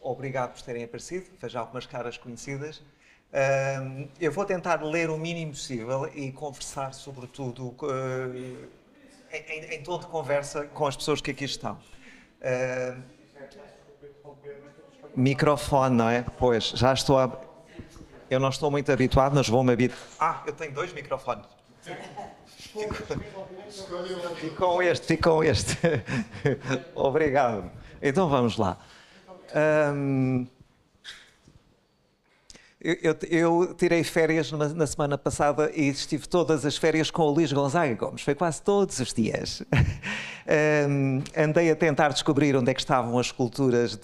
Obrigado por terem aparecido, vejo algumas caras conhecidas. Eu vou tentar ler o mínimo possível e conversar, sobretudo, em tom de conversa com as pessoas que aqui estão. Microfone, não é? Pois, já estou a... Eu não estou muito habituado, mas vou-me habituar. Eu tenho dois microfones. Fico com este. Obrigado. Então vamos lá. Eu tirei férias na semana passada e estive todas as férias com o Luís Gonzaga Gomes. Foi quase todos os dias. Andei a tentar descobrir onde é que estavam as esculturas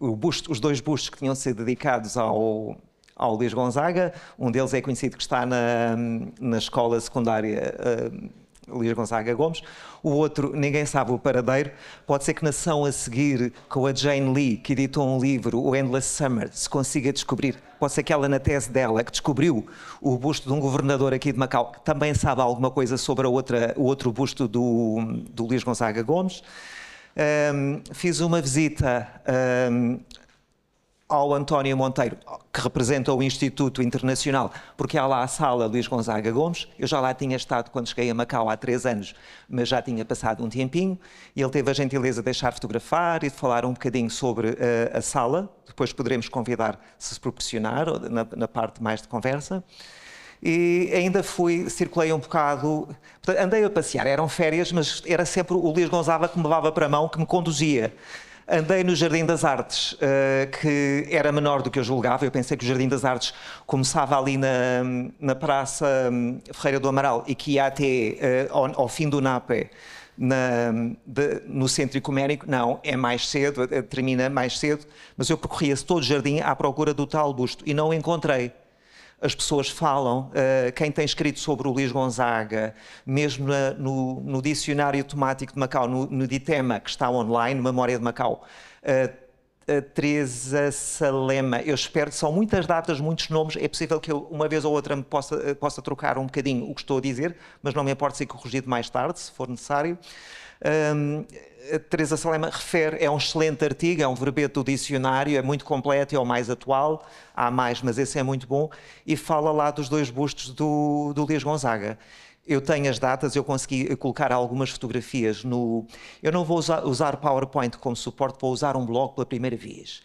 os dois bustos que tinham sido dedicados ao Luís Gonzaga. Um deles é conhecido que está na escola secundária Luís Gonzaga Gomes. O outro, ninguém sabe o paradeiro. Pode ser que na sessão a seguir, com a Jane Lee, que editou um livro, o Endless Summer, se consiga descobrir. Pode ser que ela, na tese dela, que descobriu o busto de um governador aqui de Macau, que também sabe alguma coisa sobre o outro busto do Luís Gonzaga Gomes. Fiz uma visita ao António Monteiro, que representa o Instituto Internacional, porque há lá a sala Luís Gonzaga Gomes. Eu já lá tinha estado quando cheguei a Macau há 3 anos, mas já tinha passado um tempinho, e ele teve a gentileza de deixar fotografar e de falar um bocadinho sobre a sala. Depois poderemos convidar, se proporcionar, na parte mais de conversa. E ainda circulei um bocado, andei a passear, eram férias, mas era sempre o Luís Gonzaga que me levava para a mão, que me conduzia. Andei no Jardim das Artes, que era menor do que eu julgava. Eu pensei que o Jardim das Artes começava ali na Praça Ferreira do Amaral e que ia até ao fim do Nape, no Centro Ecuménico. Não, é mais cedo, termina mais cedo, mas eu percorria-se todo o jardim à procura do tal busto e não o encontrei. As pessoas falam, quem tem escrito sobre o Luís Gonzaga, mesmo no Dicionário Temático de Macau, no Ditema, que está online, Memória de Macau, a Teresa Salema, eu espero que são muitas datas, muitos nomes, é possível que eu, uma vez ou outra, me possa trocar um bocadinho o que estou a dizer, mas não me importa ser corrigido mais tarde, se for necessário. A Teresa Salema refere, é um excelente artigo, é um verbete do dicionário, é muito completo, é o mais atual, há mais, mas esse é muito bom, e fala lá dos 2 bustos do Luís Gonzaga. Eu tenho as datas, eu consegui colocar algumas fotografias no... Eu não vou usar PowerPoint como suporte, vou usar um blog pela primeira vez,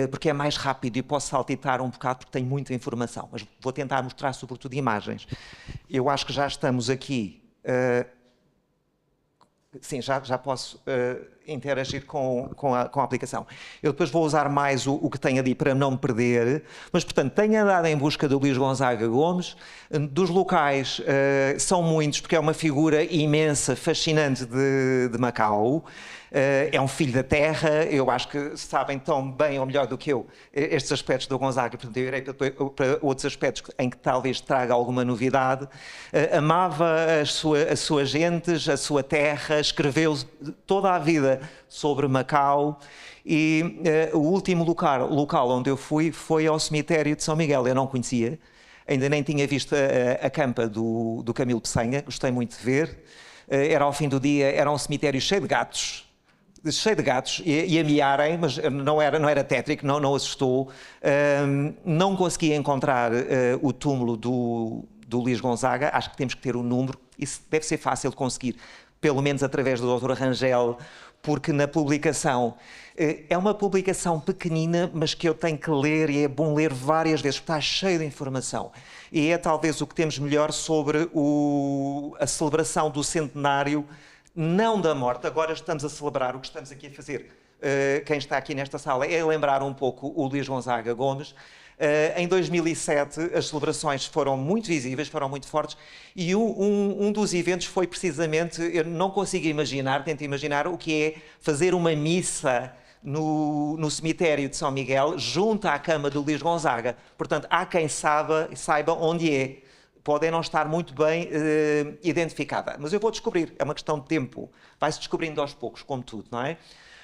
porque é mais rápido e posso saltitar um bocado porque tenho muita informação, mas vou tentar mostrar sobretudo imagens. Eu acho que já estamos aqui... Sim, já posso interagir com a aplicação. Eu depois vou usar mais o que tenho ali para não me perder, mas, portanto, tenho andado em busca do Luís Gonzaga Gomes. Dos locais, são muitos, porque é uma figura imensa, fascinante de Macau. É um filho da terra, eu acho que sabem tão bem ou melhor do que eu estes aspectos do Gonzaga, portanto eu irei para outros aspectos em que talvez traga alguma novidade. Amava as suas gentes, a sua terra, escreveu toda a vida sobre Macau e o último local onde eu fui foi ao cemitério de São Miguel. Eu não conhecia, ainda nem tinha visto a campa do Camilo Peçanha, gostei muito de ver. Era ao fim do dia, era um cemitério cheio de gatos e a miarem, mas não era tétrico, não assustou. Não consegui encontrar o túmulo do Luís Gonzaga. Acho que temos que ter o número, isso deve ser fácil de conseguir, pelo menos através do Dr. Rangel, porque na publicação, é uma publicação pequenina, mas que eu tenho que ler e é bom ler várias vezes, porque está cheio de informação. E é talvez o que temos melhor sobre a celebração do centenário, não da morte. Agora estamos a celebrar, o que estamos aqui a fazer, quem está aqui nesta sala, é lembrar um pouco o Luís Gonzaga Gomes. Em 2007 as celebrações foram muito visíveis, foram muito fortes, e um dos eventos foi precisamente, eu não consigo imaginar, tento imaginar o que é fazer uma missa no cemitério de São Miguel, junto à cama do Luís Gonzaga. Portanto, há quem saiba onde é. Pode não estar muito bem identificada, mas eu vou descobrir, é uma questão de tempo, vai-se descobrindo aos poucos, como tudo, não é?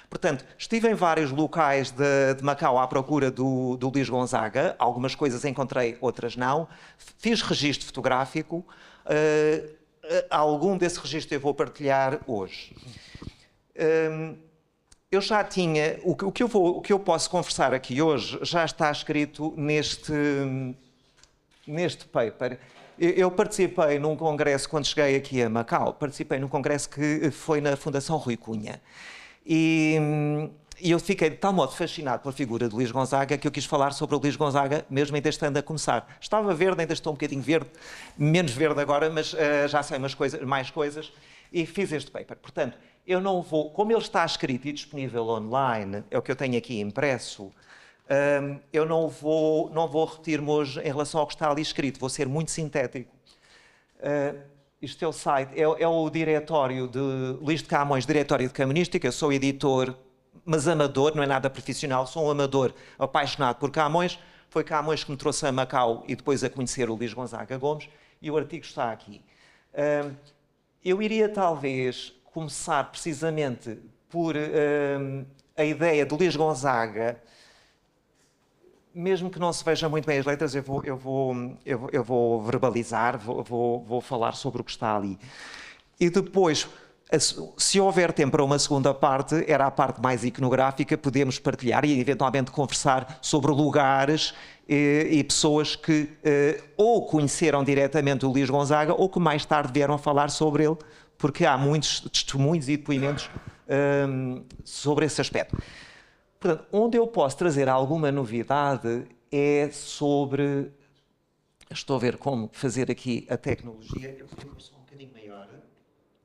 Portanto, estive em vários locais de Macau à procura do Luís Gonzaga, algumas coisas encontrei, outras não, fiz registro fotográfico, algum desse registro eu vou partilhar hoje. eu já tinha, o que eu posso conversar aqui hoje já está escrito neste paper. Eu participei num congresso, quando cheguei aqui a Macau, participei num congresso que foi na Fundação Rui Cunha. E eu fiquei de tal modo fascinado pela figura de Luís Gonzaga que eu quis falar sobre o Luís Gonzaga, mesmo ainda estando a começar. Estava verde, ainda estou um bocadinho verde, menos verde agora, mas já sei mais coisas, e fiz este paper. Portanto, eu não vou, como ele está escrito e disponível online, é o que eu tenho aqui impresso, eu não vou repetir-me hoje em relação ao que está ali escrito, vou ser muito sintético. Isto é o site, é o diretório de Luís de Camões, Diretório de Camonística. Eu sou editor, mas amador, não é nada profissional, sou um amador apaixonado por Camões. Foi Camões que me trouxe a Macau e depois a conhecer o Luís Gonzaga Gomes, e o artigo está aqui. Eu iria talvez começar precisamente por a ideia de Luís Gonzaga, mesmo que não se veja muito bem as letras, eu vou verbalizar, vou falar sobre o que está ali. E depois, se houver tempo para uma segunda parte, era a parte mais iconográfica, podemos partilhar e eventualmente conversar sobre lugares e pessoas que ou conheceram diretamente o Luís Gonzaga ou que mais tarde vieram falar sobre ele, porque há muitos testemunhos e depoimentos sobre esse aspecto. Portanto, onde eu posso trazer alguma novidade é sobre... Estou a ver como fazer aqui a tecnologia. Eu fiz uma versão um bocadinho maior.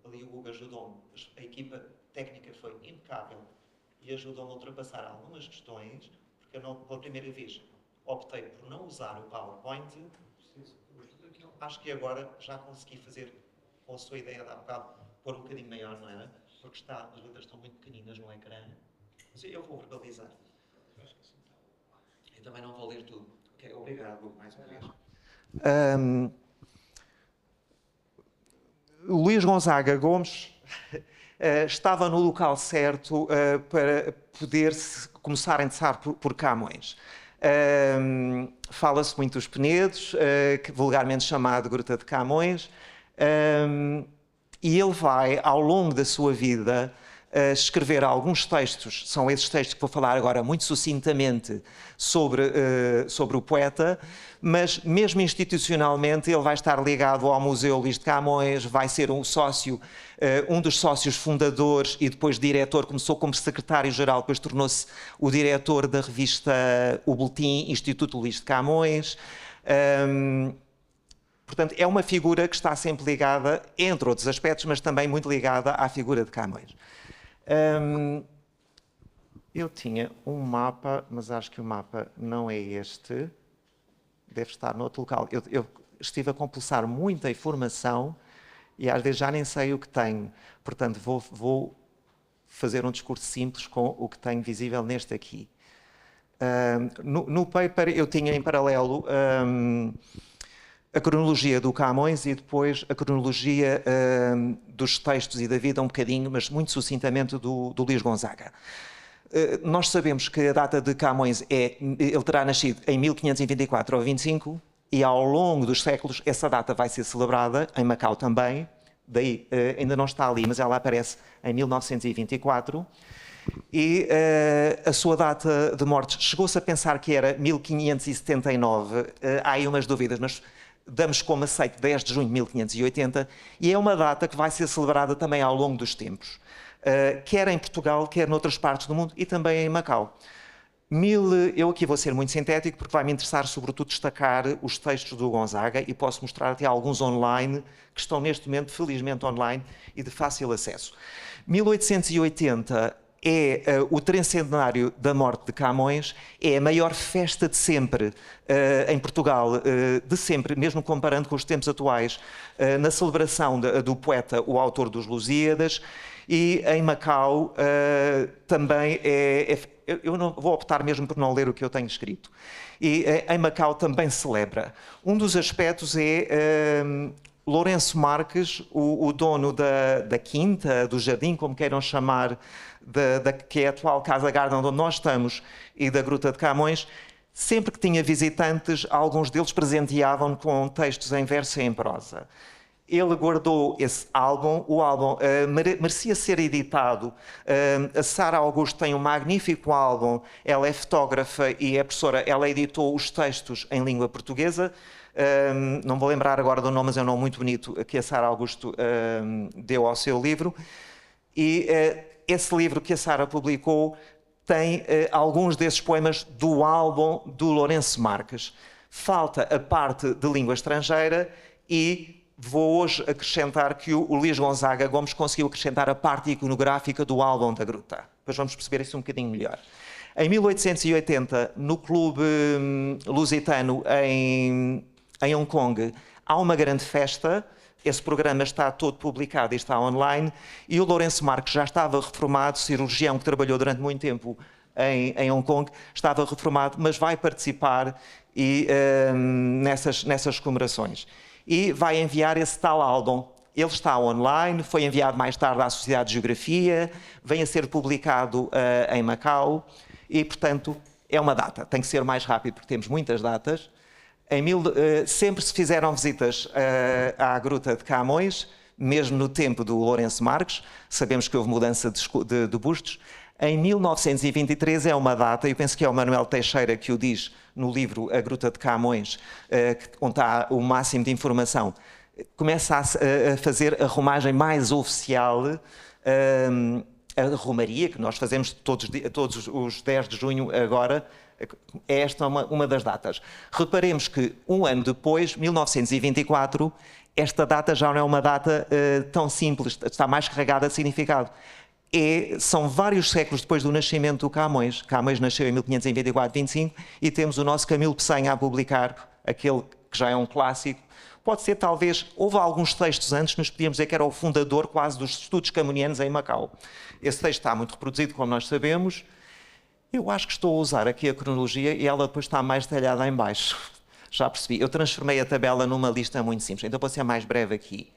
Ali o Hugo ajudou-me. A equipa técnica foi impecável e ajudou-me a ultrapassar algumas questões, porque eu não, pela primeira vez, optei por não usar o PowerPoint. Acho que agora já consegui fazer, com a sua ideia de há bocado, pôr um bocadinho maior, não era? Porque as letras estão muito pequeninas no ecrã. Mas eu vou verbalizar. Eu também não vou ler tudo. Okay, obrigado, mais uma vez. Luís Gonzaga Gomes estava no local certo para poder começar a interessar por Camões. Fala-se muito dos Penedos, vulgarmente chamado Gruta de Camões, e ele vai, ao longo da sua vida, escrever alguns textos, são esses textos que vou falar agora muito sucintamente sobre o poeta, mas mesmo institucionalmente ele vai estar ligado ao Museu Luís de Camões, vai ser um dos sócios fundadores e depois diretor, começou como secretário-geral, depois tornou-se o diretor da revista O Boletim Instituto Luís de Camões. Portanto, é uma figura que está sempre ligada, entre outros aspectos, mas também muito ligada à figura de Camões. Eu tinha um mapa, mas acho que o mapa não é este. Deve estar no outro local. Eu estive a compulsar muita informação e às vezes já nem sei o que tenho. Portanto, vou fazer um discurso simples com o que tenho visível neste aqui. No paper eu tinha em paralelo a cronologia do Camões e depois a cronologia dos textos e da vida um bocadinho, mas muito sucintamente do Luís Gonzaga. Nós sabemos que a data de Camões ele terá nascido em 1524 ou 25 e ao longo dos séculos essa data vai ser celebrada, em Macau também, daí ainda não está ali, mas ela aparece em 1924. E a sua data de morte, chegou-se a pensar que era 1579, há aí umas dúvidas, mas damos como aceito 10 de junho de 1580, e é uma data que vai ser celebrada também ao longo dos tempos, quer em Portugal, quer noutras partes do mundo e também em Macau. Eu aqui vou ser muito sintético porque vai-me interessar sobretudo destacar os textos do Gonzaga e posso mostrar até alguns online que estão neste momento felizmente online e de fácil acesso. 1880 é o tricentenário da morte de Camões, é a maior festa de sempre em Portugal, de sempre, mesmo comparando com os tempos atuais, na celebração do poeta, o autor dos Lusíadas, e em Macau também eu não vou optar mesmo por não ler o que eu tenho escrito. E em Macau também celebra. Um dos aspectos é Lourenço Marques, o dono da quinta, do jardim, como queiram chamar, que é a atual Casa Garden onde nós estamos, e da Gruta de Camões, sempre que tinha visitantes, alguns deles presenteavam com textos em verso e em prosa. ele guardou esse álbum, o álbum merecia ser editado. A Sara Augusto tem um magnífico álbum, ela é fotógrafa e é professora, ela editou os textos em língua portuguesa. Não vou lembrar agora do nome, mas é um nome muito bonito que a Sara Augusto deu ao seu livro. E esse livro que a Sara publicou tem alguns desses poemas do álbum do Lourenço Marques. Falta a parte de língua estrangeira e vou hoje acrescentar que o Luís Gonzaga Gomes conseguiu acrescentar a parte iconográfica do álbum da Gruta. Depois vamos perceber isso um bocadinho melhor. Em 1880, no Clube Lusitano, em Hong Kong, há uma grande festa. Esse programa está todo publicado e está online. E o Lourenço Marques já estava reformado, cirurgião que trabalhou durante muito tempo em Hong Kong, estava reformado, mas vai participar nessas comemorações. E vai enviar esse tal álbum. Ele está online, foi enviado mais tarde à Sociedade de Geografia, vem a ser publicado em Macau e, portanto, é uma data. Tem que ser mais rápido porque temos muitas datas. Sempre se fizeram visitas à Gruta de Camões, mesmo no tempo do Lourenço Marques. Sabemos que houve mudança de bustos. Em 1923 é uma data, eu penso que é o Manuel Teixeira que o diz no livro A Gruta de Camões, onde está o máximo de informação. Começa a fazer a romagem mais oficial, a romaria, que nós fazemos todos os 10 de junho agora. É esta uma das datas. Reparemos que um ano depois, 1924, esta data já não é uma data tão simples, está mais carregada de significado. São vários séculos depois do nascimento do Camões. Camões nasceu em 1524-25 e temos o nosso Camilo Peçanha a publicar aquele que já é um clássico. Pode ser, talvez, houve alguns textos antes, nos podíamos dizer que era o fundador quase dos estudos camonianos em Macau. Esse texto está muito reproduzido, como nós sabemos. Eu acho que estou a usar aqui a cronologia e ela depois está mais detalhada em baixo. Já percebi. Eu transformei a tabela numa lista muito simples, então vou ser mais breve aqui.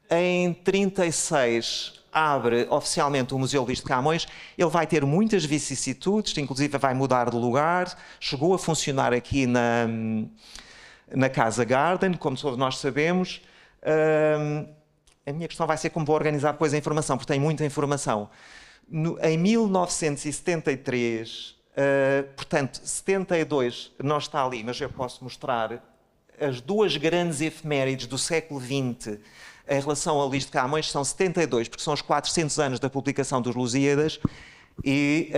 Em 36 abre oficialmente o Museu Luís de Camões. Ele vai ter muitas vicissitudes, inclusive vai mudar de lugar. Chegou a funcionar aqui na Casa Garden, como todos nós sabemos. A minha questão vai ser como vou organizar depois a informação, porque tem muita informação. Em 1973, portanto, 72 não está ali, mas eu posso mostrar as duas grandes efemérides do século XX em relação ao Luís de Camões. São 72, porque são os 400 anos da publicação dos Lusíadas, e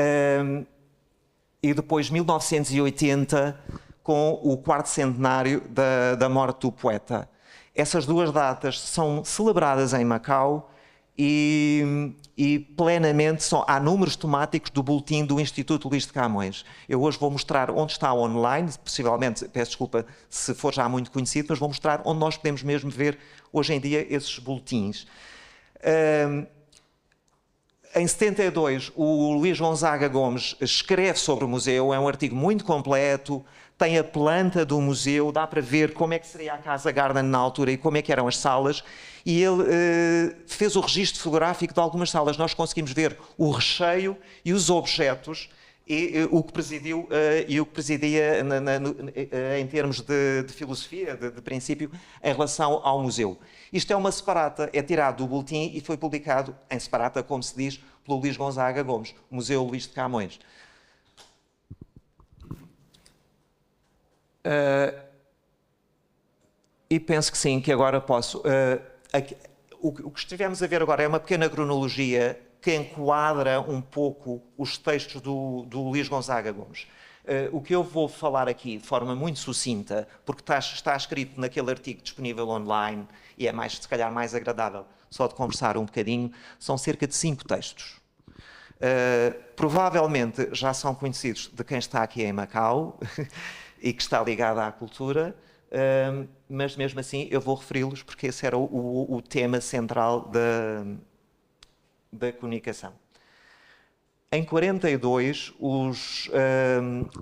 depois 1980, com o quarto centenário da morte do poeta. Essas duas datas são celebradas em Macau e plenamente há números temáticos do boletim do Instituto Luís de Camões. Eu hoje vou mostrar onde está online, possivelmente, peço desculpa se for já muito conhecido, mas vou mostrar onde nós podemos mesmo ver hoje em dia esses boletins. Em 72, o Luís Gonzaga Gomes escreve sobre o museu, é um artigo muito completo, tem a planta do museu, dá para ver como é que seria a Casa Garden na altura e como é que eram as salas, e ele fez o registro fotográfico de algumas salas. Nós conseguimos ver o recheio e os objetos, e o que presidiu e o que presidia em termos de filosofia, de princípio, em relação ao museu. Isto é uma separata, é tirado do boletim e foi publicado em separata, como se diz, pelo Luís Gonzaga Gomes, Museu Luís de Camões. E penso que sim, que agora posso. O que estivemos a ver agora é uma pequena cronologia que enquadra um pouco os textos do Luís Gonzaga Gomes. O que eu vou falar aqui de forma muito sucinta, porque está escrito naquele artigo disponível online e é se calhar mais agradável só de conversar um bocadinho, são cerca de 5 textos. Provavelmente já são conhecidos de quem está aqui em Macau e que está ligado à cultura, mas mesmo assim eu vou referi-los porque esse era o tema central da comunicação. Em 42, o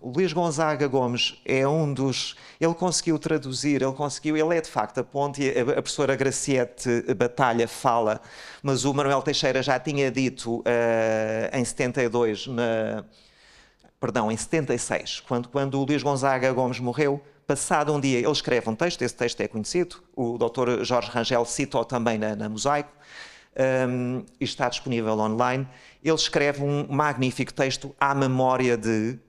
Luís Gonzaga Gomes é um dos... Ele conseguiu traduzir, ele é de facto a ponte, a professora Graciete Batalha fala, mas o Manuel Teixeira já tinha dito em 72, em 76, quando o Luís Gonzaga Gomes morreu, Passado um dia, ele escreve um texto, esse texto é conhecido, o Dr. Jorge Rangel cita-o também na Mosaico, e está disponível online. Ele escreve um magnífico texto à memória de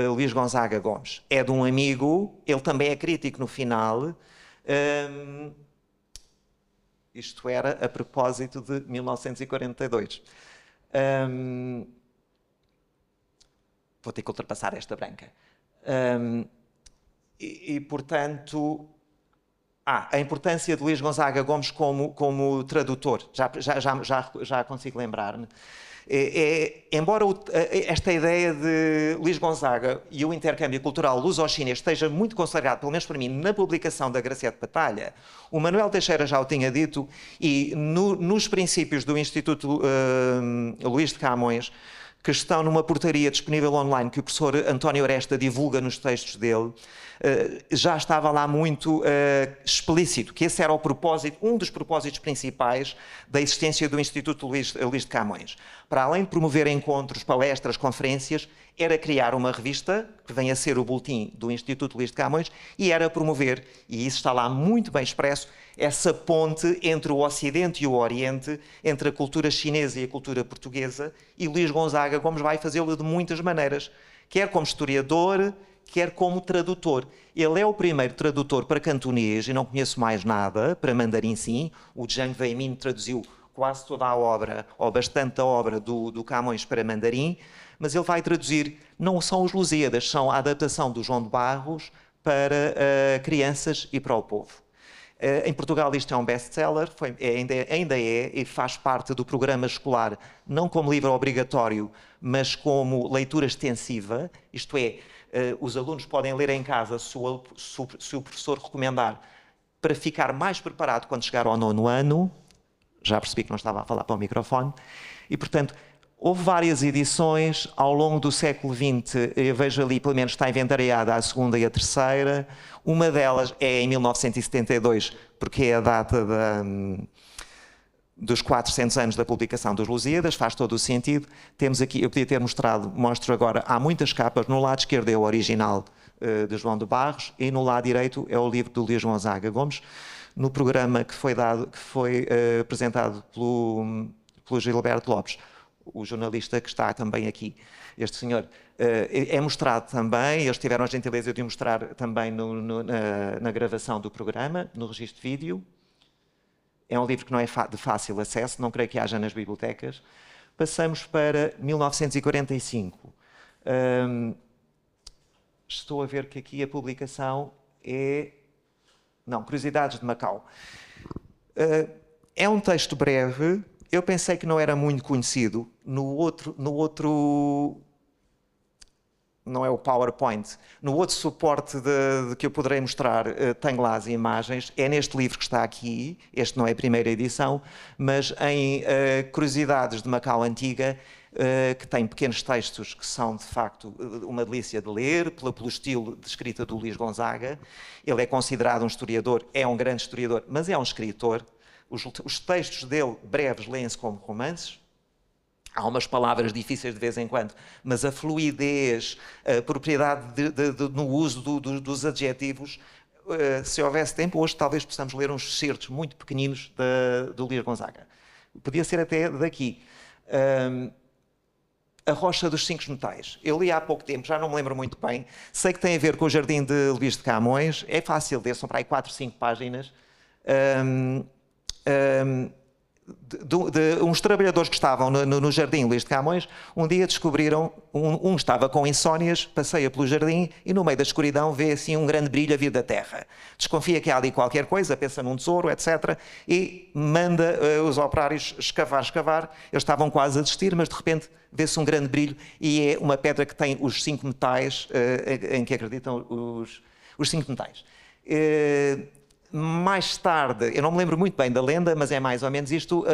Luís Gonzaga Gomes. É de um amigo, ele também é crítico no final. Isto era a propósito de 1942. Vou ter que ultrapassar esta branca. Portanto, a importância de Luís Gonzaga Gomes como tradutor, já consigo lembrar-me. Embora esta ideia de Luís Gonzaga e o intercâmbio cultural luso-chinês esteja muito consagrado, pelo menos para mim, na publicação da Graciete Batalha, o Manuel Teixeira já o tinha dito, e nos princípios do Instituto Luís de Camões, que estão numa portaria disponível online que o professor António Oresta divulga nos textos dele, já estava lá muito explícito, que esse era o propósito, um dos propósitos principais da existência do Instituto Luís de Camões. Para além de promover encontros, palestras, conferências, era criar uma revista, que vem a ser o boletim do Instituto Luís de Camões, e era promover, e isso está lá muito bem expresso, essa ponte entre o Ocidente e o Oriente, entre a cultura chinesa e a cultura portuguesa, e Luís Gonzaga Gomes vai fazê-lo de muitas maneiras, quer como historiador, quer como tradutor. Ele é o primeiro tradutor para cantonês, e não conheço mais nada, para mandarim sim. O Zhang Weimin traduziu quase toda a obra, ou bastante da obra do Camões para mandarim, mas ele vai traduzir, não são os Lusíadas, são a adaptação do João de Barros para crianças e para o povo. Em Portugal isto é um best-seller, ainda é e faz parte do programa escolar, não como livro obrigatório, mas como leitura extensiva, isto é, os alunos podem ler em casa se o professor recomendar, para ficar mais preparado quando chegar ao 9º ano. Já percebi que não estava a falar para o microfone. E, portanto, houve várias edições ao longo do século XX. Eu vejo ali, pelo menos está inventariada a segunda e a terceira. Uma delas é em 1972, porque é a data dos 400 anos da publicação dos Lusíadas, faz todo o sentido. Temos aqui, eu podia ter mostrado, mostro agora, há muitas capas. No lado esquerdo é o original de João de Barros e no lado direito é o livro do Luís Gonzaga Gomes. No programa que foi apresentado pelo Gilberto Lopes, o jornalista que está também aqui, este senhor, é mostrado também, eles tiveram a gentileza de o mostrar também na gravação do programa, no registro de vídeo. É um livro que não é de fácil acesso, não creio que haja nas bibliotecas. Passamos para 1945. Estou a ver que aqui a publicação é... Não, Curiosidades de Macau. É um texto breve. Eu pensei que não era muito conhecido. No outro não é o PowerPoint, no outro suporte que eu poderei mostrar, tenho lá as imagens. É neste livro que está aqui, este não é a primeira edição, mas em Curiosidades de Macau Antiga, que tem pequenos textos que são, de facto, uma delícia de ler, pelo estilo de escrita do Luís Gonzaga. Ele é considerado um historiador, é um grande historiador, mas é um escritor. Os textos dele, breves, leem-se como romances. Há umas palavras difíceis de vez em quando, mas a fluidez, a propriedade no uso dos adjetivos, se houvesse tempo, hoje talvez possamos ler uns excertos muito pequeninos do Luís Gonzaga. Podia ser até daqui. A Rocha dos Cinco Metais. Eu li há pouco tempo, já não me lembro muito bem. Sei que tem a ver com o Jardim de Luís de Camões. É fácil ler, são para aí 4, 5 páginas. De uns trabalhadores que estavam no Jardim Luís de Camões, um dia descobriram, um estava com insónias, passeia pelo jardim e no meio da escuridão vê assim um grande brilho a vir da terra. Desconfia que há ali qualquer coisa, pensa num tesouro, etc. E manda os operários escavar. Eles estavam quase a desistir, mas de repente vê-se um grande brilho e é uma pedra que tem os 5 metais, em que acreditam os 5 metais. Mais tarde, eu não me lembro muito bem da lenda, mas é mais ou menos isto,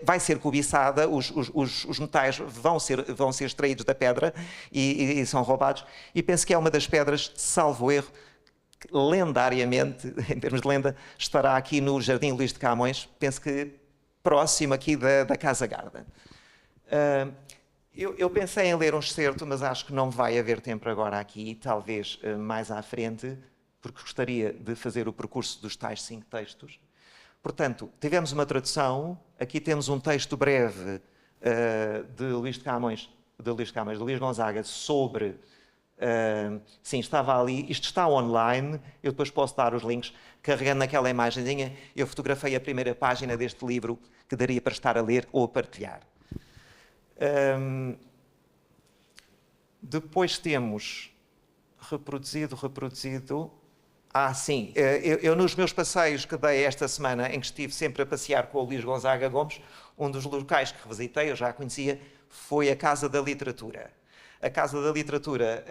vai ser cobiçada, os metais vão ser extraídos da pedra e são roubados, e penso que é uma das pedras, salvo erro, que lendariamente, em termos de lenda, estará aqui no Jardim Luís de Camões, penso que próximo aqui da Casa Garda. Eu pensei em ler um excerto, mas acho que não vai haver tempo agora aqui, talvez mais à frente, porque gostaria de fazer o percurso dos tais 5 textos. Portanto, tivemos uma tradução, aqui temos um texto breve de Luís Gonzaga sobre... sim, estava ali, isto está online, eu depois posso dar os links, carregando naquela imagenzinha, eu fotografei a primeira página deste livro, que daria para estar a ler ou a partilhar. Depois temos reproduzido. Sim, eu nos meus passeios que dei esta semana, em que estive sempre a passear com o Luís Gonzaga Gomes, um dos locais que revisitei, eu já a conhecia, foi a Casa da Literatura. A Casa da Literatura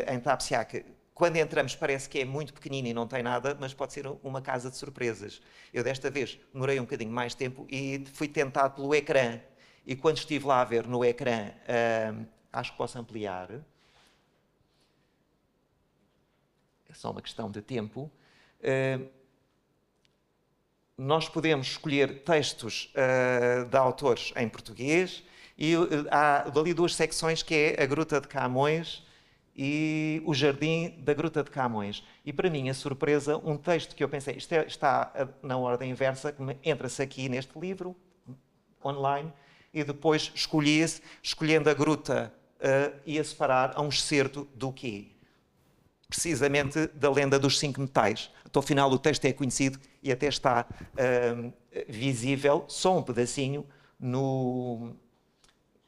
em Tapsiaca, quando entramos parece que é muito pequenina e não tem nada, mas pode ser uma casa de surpresas. Eu desta vez demorei um bocadinho mais tempo e fui tentado pelo ecrã. E quando estive lá a ver no ecrã, acho que posso ampliar. É só uma questão de tempo. Nós podemos escolher textos de autores em português e há dali 2 secções que é a Gruta de Camões e o Jardim da Gruta de Camões. E para mim, a surpresa, um texto que eu pensei, isto está na ordem inversa, entra-se aqui neste livro, online, e depois escolhendo a gruta, ia separar a um excerto do quê? Precisamente da lenda dos 5 metais. Até ao final o texto é conhecido e até está visível, só um pedacinho,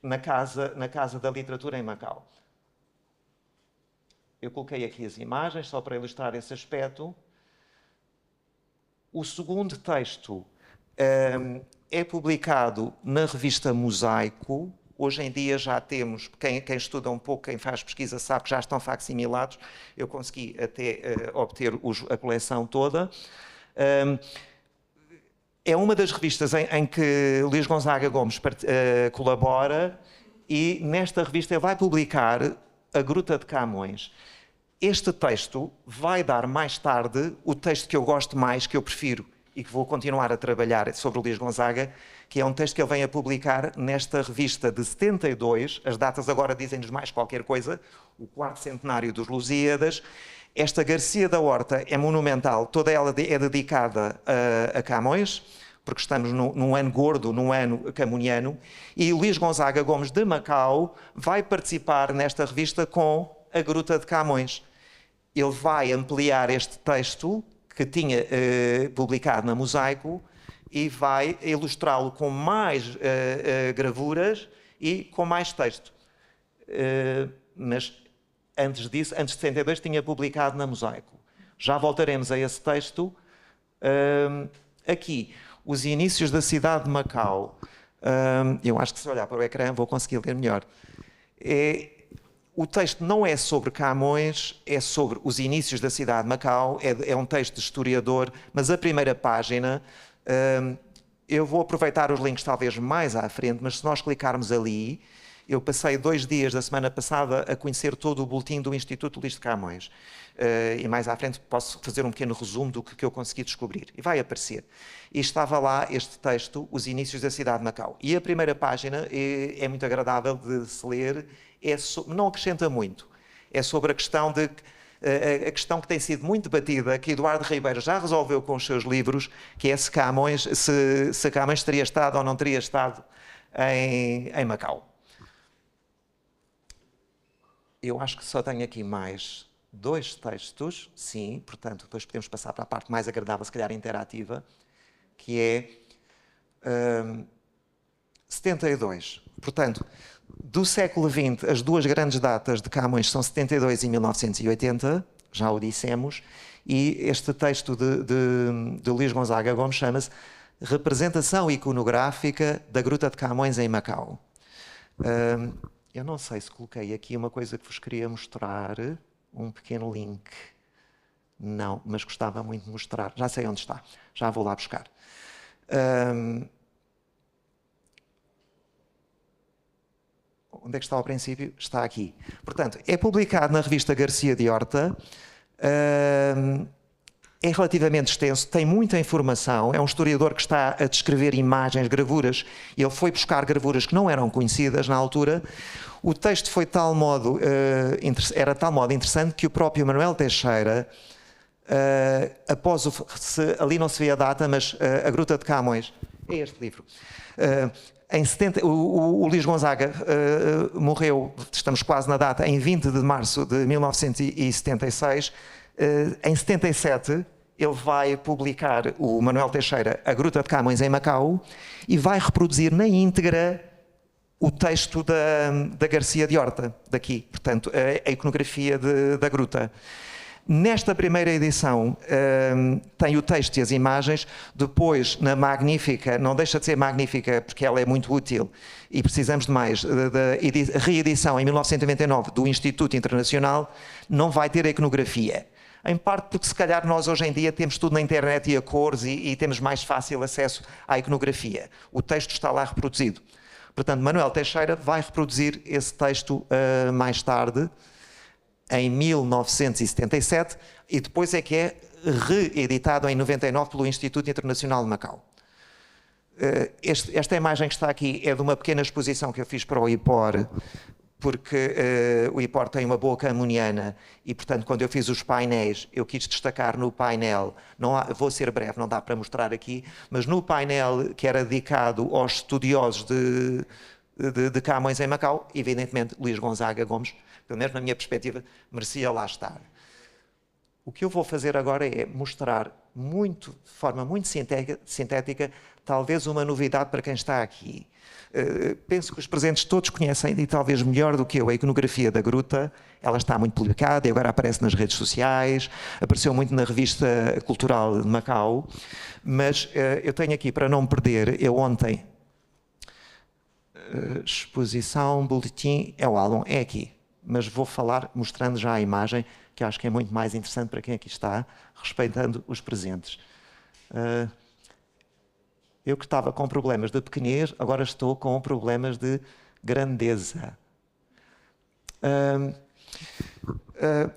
na casa da Literatura em Macau. Eu coloquei aqui as imagens só para ilustrar esse aspecto. O segundo texto é publicado na revista Mosaico. Hoje em dia já temos, quem estuda um pouco, quem faz pesquisa sabe que já estão facsimilados. Eu consegui até obter a coleção toda. É uma das revistas em que Luís Gonzaga Gomes colabora e nesta revista ele vai publicar A Gruta de Camões. Este texto vai dar mais tarde o texto que eu gosto mais, que eu prefiro e que vou continuar a trabalhar sobre o Luís Gonzaga, que é um texto que ele vem a publicar nesta revista de 72, as datas agora dizem-nos mais qualquer coisa, o 4º centenário dos Lusíadas. Esta Garcia da Horta é monumental, toda ela é dedicada a Camões, porque estamos num ano gordo, num ano camuniano, e Luís Gonzaga Gomes de Macau vai participar nesta revista com A Gruta de Camões. Ele vai ampliar este texto que tinha publicado na Mosaico e vai ilustrá-lo com mais gravuras e com mais texto. Mas antes disso, antes de 72, tinha publicado na Mosaico. Já voltaremos a esse texto. Aqui, os inícios da cidade de Macau. Eu acho que se olhar para o ecrã vou conseguir ler melhor. O texto não é sobre Camões, é sobre os inícios da cidade de Macau, é um texto de historiador, mas a primeira página, eu vou aproveitar os links talvez mais à frente, mas se nós clicarmos ali, eu passei 2 dias da semana passada a conhecer todo o boletim do Instituto Luís de Camões. E mais à frente posso fazer um pequeno resumo do que eu consegui descobrir. E vai aparecer. E estava lá este texto, Os Inícios da Cidade de Macau. E a primeira página é muito agradável de se ler, não acrescenta muito. É sobre a questão a questão que tem sido muito debatida, que Eduardo Ribeiro já resolveu com os seus livros, que é se Camões teria estado ou não teria estado em Macau. Eu acho que só tenho aqui mais 2 textos, sim, portanto, depois podemos passar para a parte mais agradável, se calhar interativa, que é 72. Portanto, do século XX, as 2 grandes datas de Camões são 72 e 1980, já o dissemos, e este texto de Luís Gonzaga Gomes chama-se Representação Iconográfica da Gruta de Camões em Macau. Eu não sei se coloquei aqui uma coisa que vos queria mostrar, um pequeno link. Não, mas gostava muito de mostrar. Já sei onde está, já vou lá buscar. Onde é que está ao princípio? Está aqui. Portanto, é publicado na revista Garcia de Horta. é relativamente extenso, tem muita informação, é um historiador que está a descrever imagens, gravuras, e ele foi buscar gravuras que não eram conhecidas na altura. O texto foi de tal modo, era de tal modo interessante que o próprio Manuel Teixeira, após ali não se vê a data, mas a Gruta de Camões, é este livro. Em 70, o Luís Gonzaga morreu, estamos quase na data, em 20 de março de 1976. Em 77, ele vai publicar, o Manuel Teixeira, A Gruta de Camões em Macau, e vai reproduzir na íntegra o texto da Garcia de Horta, daqui, portanto, a iconografia da gruta. Nesta primeira edição tem o texto e as imagens, depois na magnífica, não deixa de ser magnífica porque ela é muito útil e precisamos de mais, da reedição em 1999 do Instituto Internacional, não vai ter a iconografia. Em parte porque se calhar nós hoje em dia temos tudo na internet e a cores e temos mais fácil acesso à iconografia. O texto está lá reproduzido. Portanto, Manuel Teixeira vai reproduzir esse texto mais tarde, em 1977, e depois é que é reeditado em 99 pelo Instituto Internacional de Macau. Esta imagem que está aqui é de uma pequena exposição que eu fiz para o IPOR, porque o IPOR tem uma boa camoniana e, portanto, quando eu fiz os painéis, eu quis destacar no painel, vou ser breve, não dá para mostrar aqui, mas no painel que era dedicado aos estudiosos de Camões em Macau, evidentemente, Luís Gonzaga Gomes, pelo menos na minha perspectiva, merecia lá estar. O que eu vou fazer agora é mostrar de forma muito sintética, talvez uma novidade para quem está aqui. Penso que os presentes todos conhecem, e talvez melhor do que eu, a iconografia da gruta. Ela está muito publicada e agora aparece nas redes sociais, apareceu muito na revista cultural de Macau, mas eu tenho aqui, para não me perder, eu ontem, exposição, boletim, é o álbum, é aqui. Mas vou falar mostrando já a imagem, que acho que é muito mais interessante para quem aqui está, respeitando os presentes. Eu que estava com problemas de pequenez, agora estou com problemas de grandeza.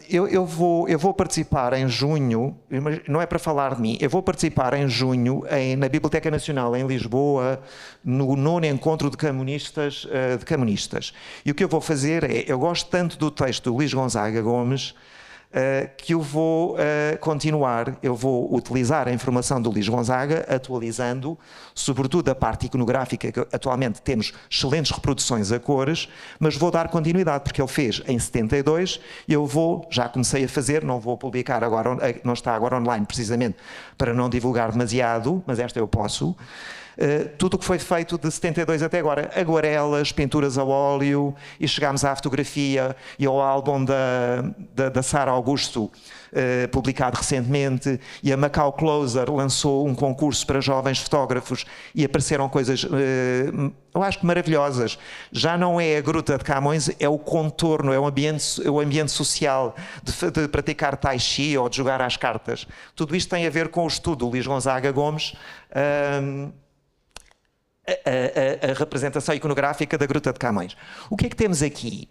Eu vou participar em junho, não é para falar de mim, eu vou participar em junho na Biblioteca Nacional em Lisboa, no 9º encontro de camonistas. E o que eu vou fazer é, eu gosto tanto do texto do Luís Gonzaga Gomes, que eu vou continuar, eu vou utilizar a informação do Luís Gonzaga, atualizando, sobretudo a parte iconográfica, que atualmente temos excelentes reproduções a cores, mas vou dar continuidade, porque ele fez em 72, já comecei a fazer, não vou publicar agora, não está agora online precisamente, para não divulgar demasiado, mas esta eu posso. Tudo o que foi feito de 72 até agora, aguarelas, pinturas a óleo, e chegámos à fotografia e ao álbum da Sara Augusto, publicado recentemente, e a Macau Closer lançou um concurso para jovens fotógrafos e apareceram coisas, eu acho que maravilhosas. Já não é a Gruta de Camões, é o contorno, é o ambiente social de praticar tai chi ou de jogar às cartas. Tudo isto tem a ver com o estudo do Luís Gonzaga Gomes, a representação iconográfica da Gruta de Camões. O que é que temos aqui?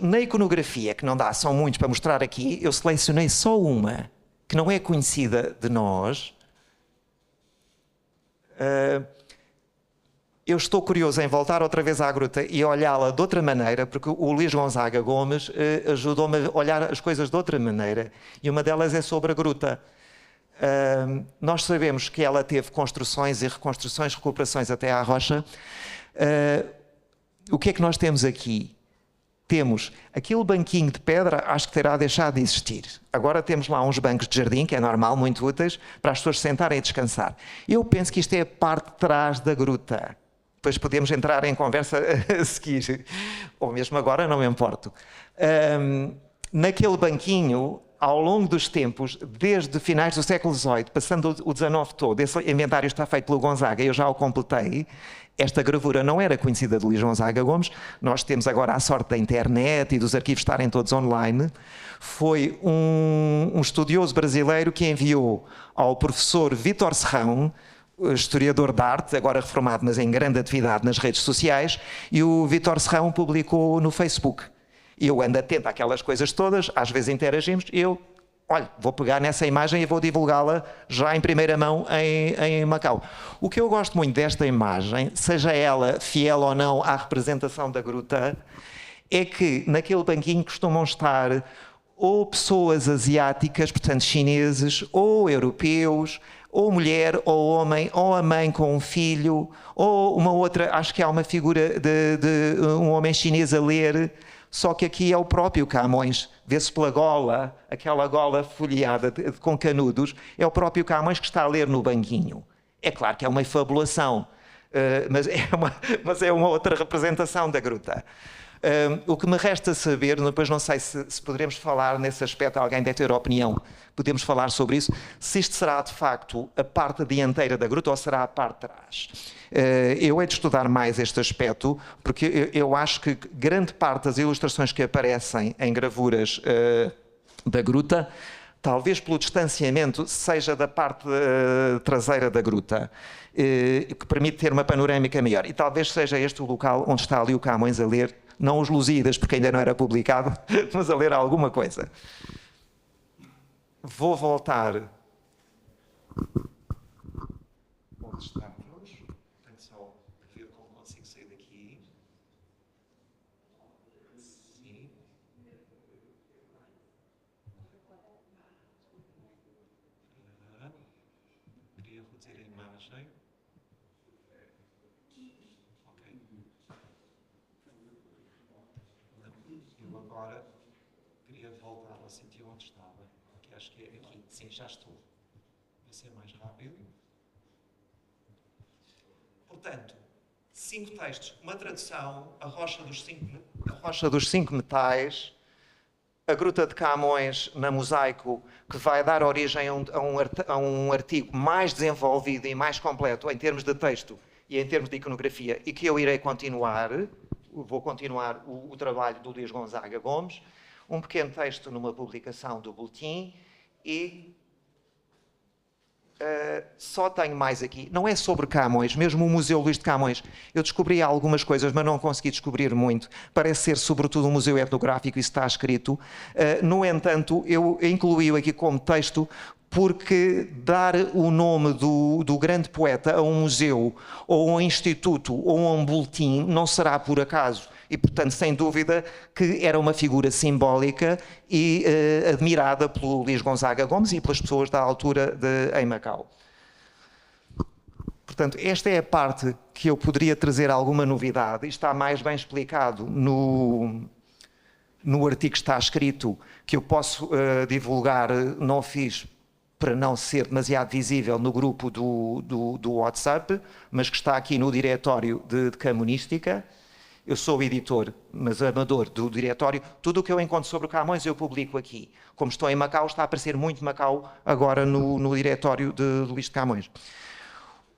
Na iconografia, que não dá, são muitos para mostrar aqui, eu selecionei só uma, que não é conhecida de nós. Eu estou curioso em voltar outra vez à gruta e olhá-la de outra maneira, porque o Luís Gonzaga Gomes ajudou-me a olhar as coisas de outra maneira, e uma delas é sobre a gruta. Nós sabemos que ela teve construções e reconstruções, recuperações até à rocha. O que é que nós temos aqui? Temos aquele banquinho de pedra, acho que terá deixado de existir. Agora temos lá uns bancos de jardim, que é normal, muito úteis, para as pessoas se sentarem e descansar. Eu penso que isto é a parte de trás da gruta. Depois podemos entrar em conversa a seguir, ou mesmo agora, não me importo. Naquele banquinho, ao longo dos tempos, desde finais do século XVIII, passando o XIX todo, esse inventário está feito pelo Gonzaga, eu já o completei. Esta gravura não era conhecida de Luís Gonzaga Gomes, nós temos agora a sorte da internet e dos arquivos estarem todos online. Foi um estudioso brasileiro que enviou ao professor Vítor Serrão, historiador de arte, agora reformado, mas em grande atividade nas redes sociais, e o Vítor Serrão publicou no Facebook. Eu ando atento àquelas coisas todas, às vezes interagimos, eu olha, vou pegar nessa imagem e vou divulgá-la já em primeira mão em Macau. O que eu gosto muito desta imagem, seja ela fiel ou não à representação da gruta, é que naquele banquinho costumam estar ou pessoas asiáticas, portanto chineses, ou europeus, ou mulher, ou homem, ou a mãe com um filho, ou uma outra, acho que há uma figura de um homem chinês a ler, só que aqui é o próprio Camões, vê-se pela gola, aquela gola folheada com canudos, é o próprio Camões que está a ler no banquinho. É claro que é uma efabulação, mas é uma outra representação da gruta. O que me resta saber, depois não sei se poderemos falar nesse aspecto, alguém deve ter opinião, podemos falar sobre isso, se isto será de facto a parte dianteira da gruta ou será a parte de trás. Eu hei de estudar mais este aspecto, porque eu acho que grande parte das ilustrações que aparecem em gravuras da gruta, talvez pelo distanciamento, seja da parte traseira da gruta, que permite ter uma panorâmica maior. E talvez seja este o local onde está ali o Camões a ler, não os Lusíadas, porque ainda não era publicado, mas a ler alguma coisa. Vou voltar. Onde estamos? Tenho só que ver como consigo sair daqui. Sim. Queria reduzir a imagem. Ok. Eu agora queria voltar ao sítio onde estava, que acho que é aqui. Sim, já estou. Vai ser mais rápido. Portanto, 5 textos, uma tradução, a Rocha dos Cinco Metais, a Gruta de Camões na Mosaico, que vai dar origem a um artigo mais desenvolvido e mais completo em termos de texto e em termos de iconografia, e que eu irei continuar, vou continuar o trabalho do Luís Gonzaga Gomes, um pequeno texto numa publicação do Boletim e só tenho mais aqui. Não é sobre Camões, mesmo o Museu Luís de Camões. Eu descobri algumas coisas, mas não consegui descobrir muito. Parece ser sobretudo um museu etnográfico, isso está escrito. No entanto, eu incluí-o aqui como texto porque dar o nome do grande poeta a um museu, ou a um instituto, ou a um boletim, não será por acaso. E, portanto, sem dúvida que era uma figura simbólica e admirada pelo Luís Gonzaga Gomes e pelas pessoas da altura em Macau. Portanto, esta é a parte que eu poderia trazer alguma novidade. Isto está mais bem explicado no artigo que está escrito, que eu posso divulgar, não fiz para não ser demasiado visível no grupo do WhatsApp, mas que está aqui no diretório de Camonística. Eu sou o editor, mas amador do diretório. Tudo o que eu encontro sobre o Camões eu publico aqui. Como estou em Macau, está a aparecer muito Macau agora no diretório de Luís de Camões.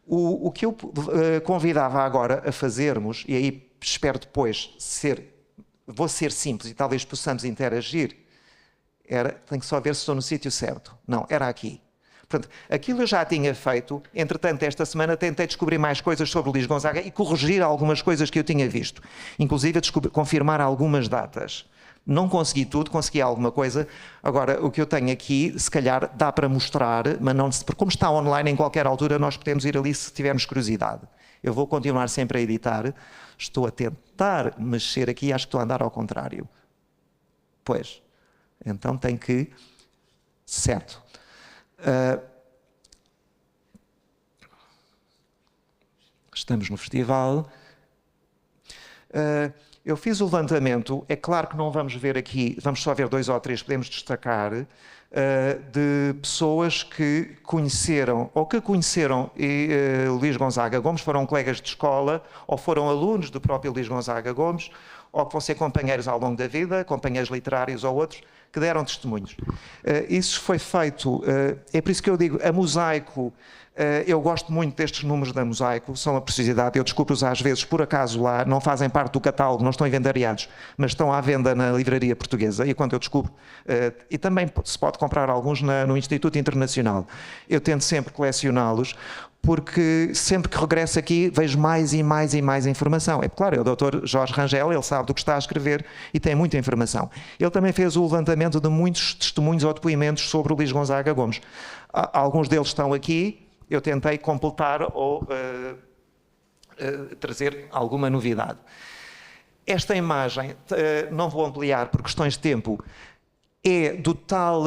O que eu convidava agora a fazermos, e aí espero depois vou ser simples e talvez possamos interagir, tenho que só ver se estou no sítio certo. Não, era aqui. Portanto, aquilo eu já tinha feito, entretanto, esta semana tentei descobrir mais coisas sobre o Luís Gonzaga e corrigir algumas coisas que eu tinha visto. Inclusive, confirmar algumas datas. Não consegui tudo, consegui alguma coisa. Agora, o que eu tenho aqui, se calhar dá para mostrar, mas não, porque como está online em qualquer altura, nós podemos ir ali se tivermos curiosidade. Eu vou continuar sempre a editar. Estou a tentar mexer aqui, acho que estou a andar ao contrário. Pois. Então tem que... Certo. Estamos no festival. Eu fiz o levantamento, é claro que não vamos ver aqui, vamos só ver 2 ou 3, podemos destacar, de pessoas que conheceram, ou que conheceram Luís Gonzaga Gomes, foram colegas de escola, ou foram alunos do próprio Luís Gonzaga Gomes, ou que vão ser companheiros ao longo da vida, companheiros literários ou outros, que deram testemunhos. Isso foi feito, é por isso que eu digo, a Mosaico, eu gosto muito destes números da Mosaico, são uma preciosidade, eu descubro-os às vezes por acaso lá, não fazem parte do catálogo, não estão inventariados, mas estão à venda na livraria portuguesa, e quando eu descubro, e também se pode comprar alguns no Instituto Internacional, eu tento sempre colecioná-los, porque sempre que regresso aqui vejo mais e mais e mais informação. É claro, é o Dr. Jorge Rangel, ele sabe do que está a escrever e tem muita informação. Ele também fez o levantamento de muitos testemunhos ou depoimentos sobre o Luís Gonzaga Gomes. Alguns deles estão aqui, eu tentei completar ou trazer alguma novidade. Esta imagem, não vou ampliar por questões de tempo, é do tal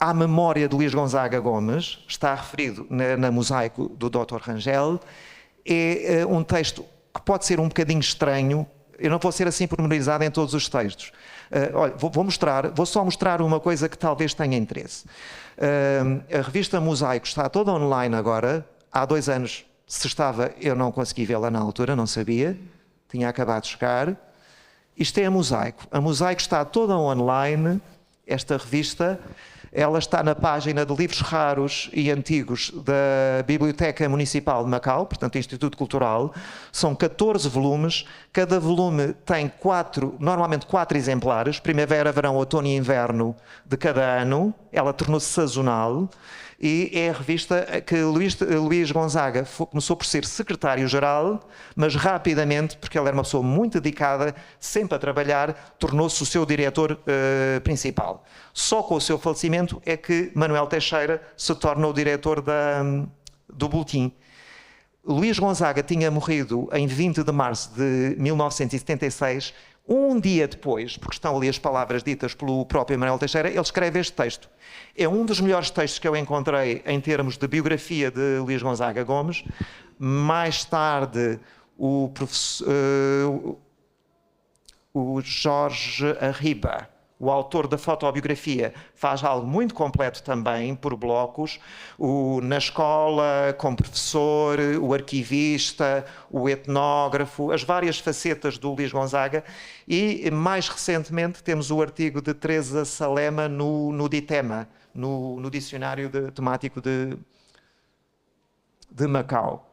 à memória de Luís Gonzaga Gomes, está referido na mosaico do Dr. Rangel. É um texto que pode ser um bocadinho estranho, eu não vou ser assim pormenorizado em todos os textos. Olha, vou só mostrar uma coisa que talvez tenha interesse. A revista Mosaico está toda online agora, há 2 anos, se estava, eu não consegui vê-la na altura, não sabia, tinha acabado de chegar. Isto é a Mosaico está toda online, esta revista, ela está na página de livros raros e antigos da Biblioteca Municipal de Macau, portanto Instituto Cultural, são 14 volumes, cada volume tem normalmente 4 exemplares, primavera, verão, outono e inverno de cada ano, ela tornou-se sazonal, e é a revista que Luís Gonzaga começou por ser secretário-geral, mas rapidamente, porque ele era uma pessoa muito dedicada, sempre a trabalhar, tornou-se o seu diretor principal. Só com o seu falecimento é que Manuel Teixeira se torna o diretor do Boletim. Luís Gonzaga tinha morrido em 20 de março de 1976, um dia depois, porque estão ali as palavras ditas pelo próprio Manuel Teixeira, ele escreve este texto. É um dos melhores textos que eu encontrei em termos de biografia de Luís Gonzaga Gomes. Mais tarde, o Jorge Arriba, o autor da fotobiografia, faz algo muito completo também, por blocos. Na escola, como professor, o arquivista, o etnógrafo, as várias facetas do Luís Gonzaga. E, mais recentemente, temos o artigo de Teresa Salema no Ditema, no Dicionário Temático de Macau.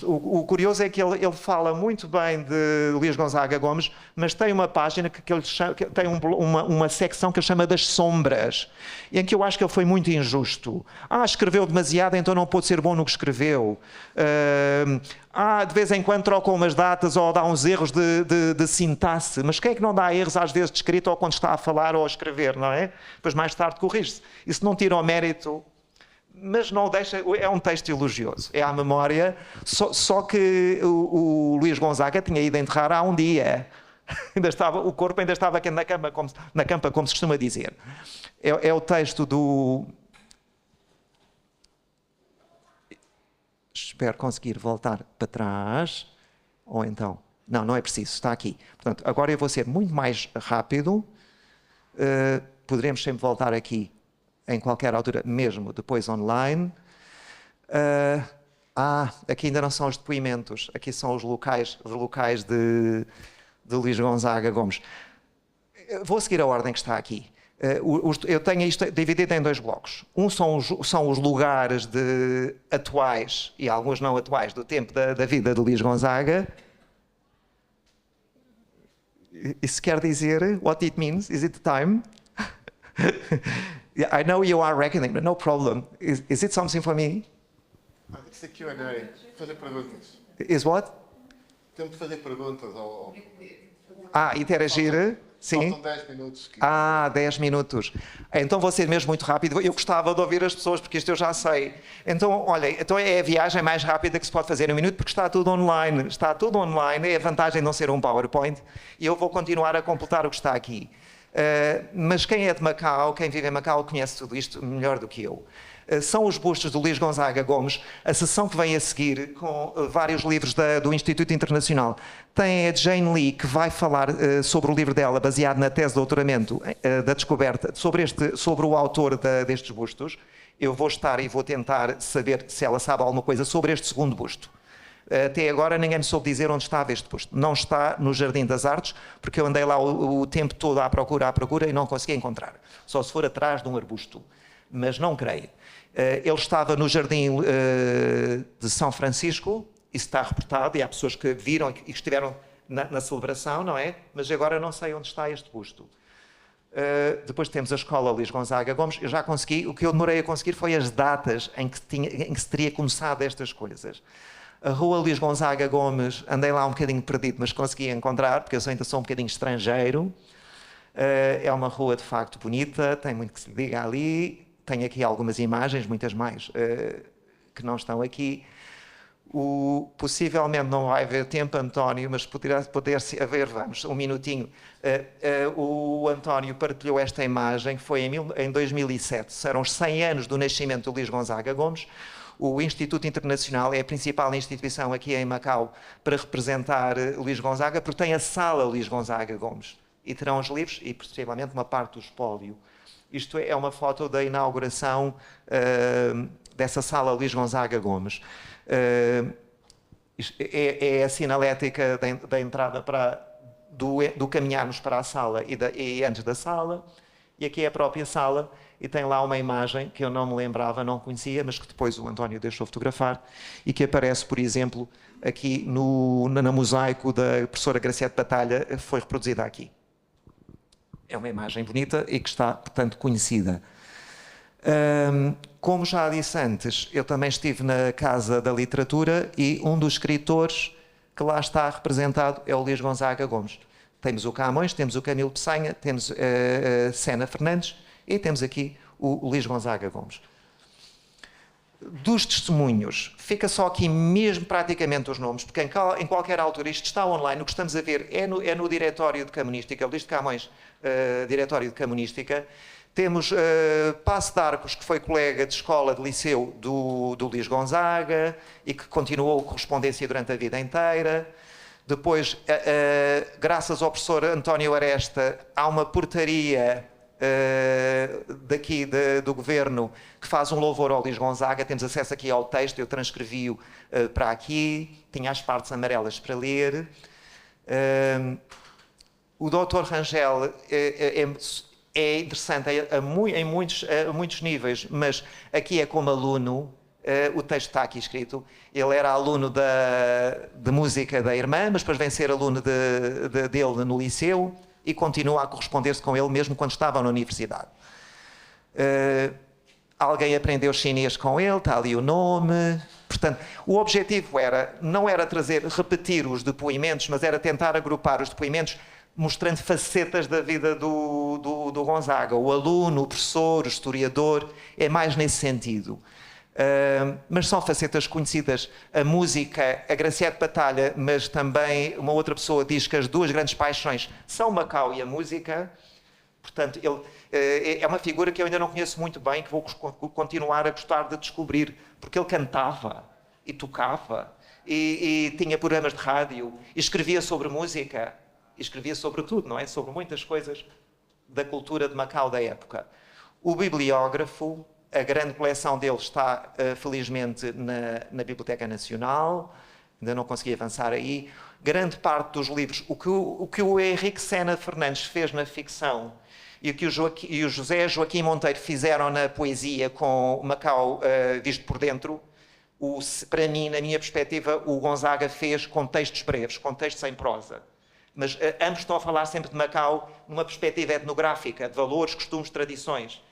O curioso é que ele fala muito bem de Luís Gonzaga Gomes, mas tem uma página que tem uma secção que ele chama das sombras, em que eu acho que ele foi muito injusto. Escreveu demasiado, então não pôde ser bom no que escreveu. De vez em quando trocam umas datas ou dá uns erros de sintaxe, mas quem é que não dá erros às vezes de escrita ou quando está a falar ou a escrever, não é? Depois mais tarde corrige-se. Isso não tira o mérito, mas não deixa, é um texto elogioso, é à memória, só que o Luís Gonzaga tinha ido enterrar há um dia, o corpo ainda estava aqui na campa, como se costuma dizer. É o texto do... Espero conseguir voltar para trás, ou então... Não é preciso, está aqui. Portanto, agora eu vou ser muito mais rápido, poderemos sempre voltar aqui em qualquer altura, mesmo depois online. Aqui ainda não são os depoimentos, aqui são os locais de Luís Gonzaga Gomes. Vou seguir a ordem que está aqui. Eu tenho isto dividido em 2 blocos. Um são os lugares atuais, e alguns não atuais, do tempo da vida de Luís Gonzaga. Isso quer dizer, what it means? Is it time? I know you are reckoning, but no problem. Is it something for me? It's a Q&A. Fazer perguntas. Is what? Temos de fazer perguntas ao... Interagir? Sim. Faltam 10 minutos. 10 minutos. Então vou ser mesmo muito rápido. Eu gostava de ouvir as pessoas, porque isto eu já sei. Então, olha, é a viagem mais rápida que se pode fazer em um minuto, porque está tudo online. Está tudo online. É a vantagem de não ser um PowerPoint. E eu vou continuar a completar o que está aqui. Mas quem é de Macau, quem vive em Macau, conhece tudo isto melhor do que eu. São os bustos do Luís Gonzaga Gomes, a sessão que vem a seguir, com vários livros do Instituto Internacional. Tem a Jane Lee, que vai falar sobre o livro dela, baseado na tese de doutoramento da descoberta, sobre o autor destes bustos. Eu vou estar e vou tentar saber se ela sabe alguma coisa sobre este segundo busto. Até agora ninguém me soube dizer onde estava este busto. Não está no Jardim das Artes, porque eu andei lá o tempo todo à procura e não consegui encontrar. Só se for atrás de um arbusto, mas não creio. Ele estava no Jardim de São Francisco, isso está reportado, e há pessoas que viram e que estiveram na celebração, não é? Mas agora não sei onde está este busto. Depois temos a Escola Luís Gonzaga Gomes. Eu já consegui, o que eu demorei a conseguir foi as datas em que se teria começado estas coisas. A Rua Luís Gonzaga Gomes, andei lá um bocadinho perdido, mas consegui encontrar, porque eu ainda sou um bocadinho estrangeiro. É uma rua de facto bonita, tem muito que se diga ali. Tenho aqui algumas imagens, muitas mais, que não estão aqui. Possivelmente não vai haver tempo, António, mas poder-se haver, vamos, um minutinho. O António partilhou esta imagem, que foi em 2007, serão os 100 anos do nascimento do Luís Gonzaga Gomes. O Instituto Internacional é a principal instituição aqui em Macau para representar Luís Gonzaga, porque tem a sala Luís Gonzaga Gomes. E terão os livros e, possivelmente, uma parte do espólio. Isto é uma foto da inauguração dessa sala Luís Gonzaga Gomes. É a sinalética da entrada do caminharmos para a sala e antes da sala. E aqui é a própria sala e tem lá uma imagem que eu não me lembrava, não conhecia, mas que depois o António deixou fotografar e que aparece, por exemplo, aqui no mosaico da professora Graciete Batalha, foi reproduzida aqui. É uma imagem bonita e que está, portanto, conhecida. Como já disse antes, eu também estive na Casa da Literatura e um dos escritores que lá está representado é o Luís Gonzaga Gomes. Temos o Camões, temos o Camilo Peçanha, temos a Sena Fernandes e temos aqui o Luís Gonzaga Gomes. Dos testemunhos, fica só aqui mesmo praticamente os nomes, porque em qualquer altura isto está online, o que estamos a ver é no Diretório de Camonística, Luís de Camões, Diretório de Camonística. Temos Passo de Arcos, que foi colega de escola de liceu do Luís Gonzaga e que continuou a correspondência durante a vida inteira. Depois, graças ao professor António Aresta, há uma portaria daqui do governo que faz um louvor ao Luís Gonzaga. Temos acesso aqui ao texto, eu transcrevi-o para aqui, tinha as partes amarelas para ler. O Dr. Rangel é interessante em muitos níveis, mas aqui é como aluno, o texto está aqui escrito. Ele era aluno de música da irmã, mas depois vem ser aluno dele no liceu e continua a corresponder-se com ele mesmo quando estava na universidade. Alguém aprendeu chinês com ele, está ali o nome. Portanto, o objetivo não era repetir os depoimentos, mas era tentar agrupar os depoimentos mostrando facetas da vida do Gonzaga. O aluno, o professor, o historiador, é mais nesse sentido. Mas são facetas conhecidas. A música, a Graciete Batalha, mas também uma outra pessoa diz que as duas grandes paixões são Macau e a música. Portanto, ele é uma figura que eu ainda não conheço muito bem, que vou continuar a gostar de descobrir, porque ele cantava e tocava e tinha programas de rádio e escrevia sobre música. E escrevia sobre tudo, não é? Sobre muitas coisas da cultura de Macau da época. O bibliógrafo, a grande coleção dele está, felizmente, na Biblioteca Nacional. Ainda não consegui avançar aí. Grande parte dos livros, o que o Henrique Sena Fernandes fez na ficção e o que o José Joaquim Monteiro fizeram na poesia com Macau visto por dentro, para mim, na minha perspectiva, o Gonzaga fez com textos breves, com textos em prosa. Mas ambos estão a falar sempre de Macau numa perspectiva etnográfica, de valores, costumes, tradições.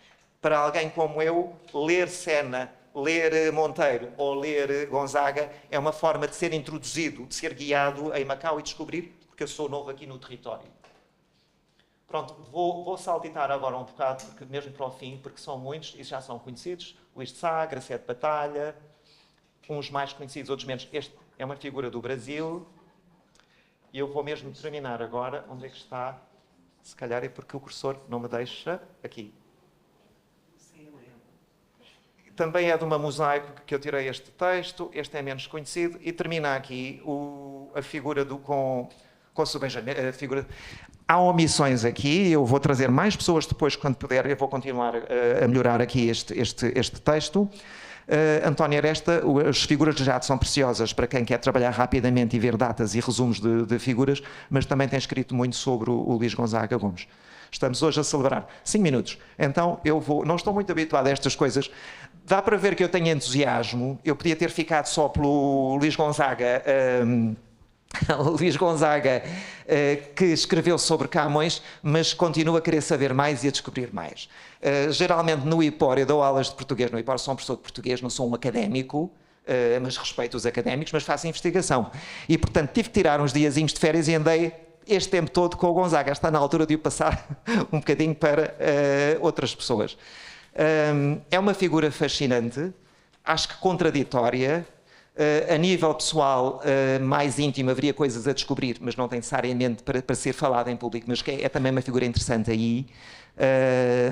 Para alguém como eu, ler Sena, ler Monteiro ou ler Gonzaga é uma forma de ser introduzido, de ser guiado em Macau e descobrir, porque eu sou novo aqui no território. Pronto, vou saltitar agora um bocado, mesmo para o fim, porque são muitos e já são conhecidos. Luís de Sá, Graciete Batalha, uns mais conhecidos, outros menos. Este é uma figura do Brasil. E eu vou mesmo terminar agora. Onde é que está? Se calhar é porque o cursor não me deixa. Aqui. Também é de uma mosaico que eu tirei este texto. Este é menos conhecido. E termina aqui a figura com o Benjamin. Há omissões aqui. Eu vou trazer mais pessoas depois, quando puder. Eu vou continuar a melhorar aqui este texto. António Aresta, as figuras de Jade são preciosas para quem quer trabalhar rapidamente e ver datas e resumos de figuras, mas também tem escrito muito sobre o Luís Gonzaga Gomes. Estamos hoje a celebrar 5 minutos, então não estou muito habituado a estas coisas. Dá para ver que eu tenho entusiasmo. Eu podia ter ficado só pelo Luís Gonzaga Luís Gonzaga, que escreveu sobre Camões, mas continua a querer saber mais e a descobrir mais. Geralmente no IPOR, eu dou aulas de português no IPOR, sou um professor de português, não sou um académico, mas respeito os académicos, mas faço investigação. E, portanto, tive que tirar uns diazinhos de férias e andei este tempo todo com o Gonzaga. Está na altura de o passar um bocadinho para outras pessoas. É uma figura fascinante, acho que contraditória. A nível pessoal, mais íntimo, haveria coisas a descobrir, mas não tem necessariamente para ser falada em público, mas que é também uma figura interessante aí.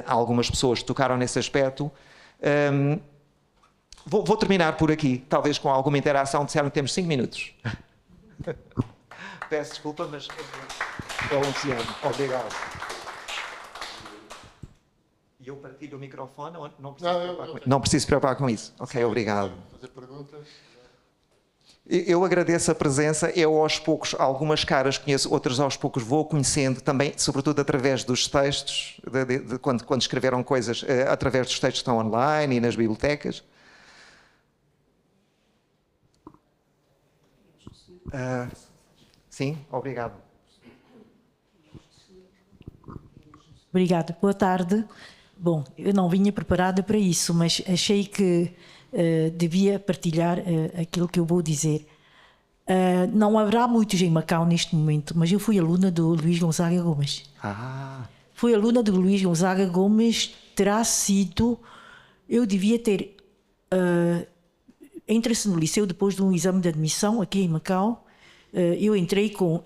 Algumas pessoas tocaram nesse aspecto. Vou terminar por aqui, talvez com alguma interação. Disseram que temos 5 minutos. Peço desculpa, mas é um entusiasmo. Obrigado. E eu partilho o microfone? Não preciso preocupar com isso. Ok, obrigado. Fazer perguntas? Eu agradeço a presença. Eu aos poucos, algumas caras conheço, outras aos poucos vou conhecendo também, sobretudo através dos textos, quando escreveram coisas, através dos textos que estão online e nas bibliotecas. Sim, obrigado. Obrigada, boa tarde. Bom, eu não vinha preparada para isso, mas achei que devia partilhar aquilo que eu vou dizer. Não haverá muitos em Macau neste momento, mas eu fui aluna do Luís Gonzaga Gomes. Fui aluna do Luís Gonzaga Gomes, terá sido... Eu devia ter... Entra-se no liceu depois de um exame de admissão aqui em Macau. Eu entrei com...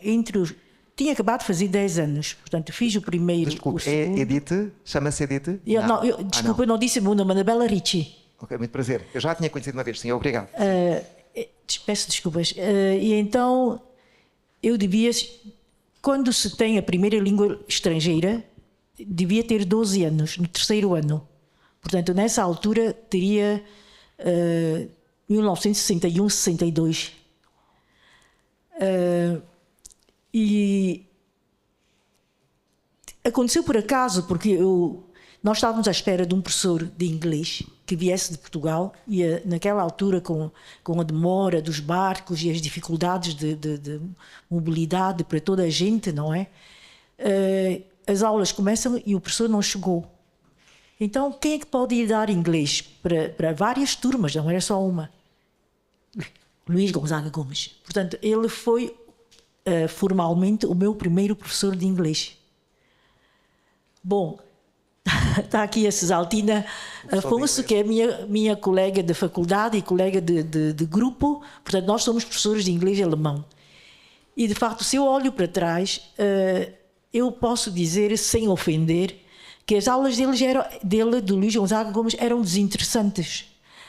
Tinha acabado de fazer 10 anos, portanto fiz o primeiro... Desculpe, é Edith? Chama-se Edith? Desculpa, eu não disse o meu nome, Anabela Ricci. Ok, muito prazer. Eu já a tinha conhecido uma vez, sim, obrigado. Peço desculpas. E então, eu devia... Quando se tem a primeira língua estrangeira, devia ter 12 anos, no terceiro ano. Portanto, nessa altura, teria 1961, 62. E aconteceu por acaso, porque nós estávamos à espera de um professor de inglês que viesse de Portugal e naquela altura com a demora dos barcos e as dificuldades de mobilidade para toda a gente, não é? As aulas começam e o professor não chegou. Então, quem é que pode ir dar inglês para várias turmas, não era só uma? Luís Gonzaga Gomes. Portanto, ele foi formalmente o meu primeiro professor de inglês. Bom, está aqui a Cesaltina Afonso, que é minha colega de faculdade e colega de grupo. Portanto, nós somos professores de inglês e alemão. E, de facto, se eu olho para trás, eu posso dizer, sem ofender, que as aulas do Luís Gonzaga Gomes, eram desinteressantes.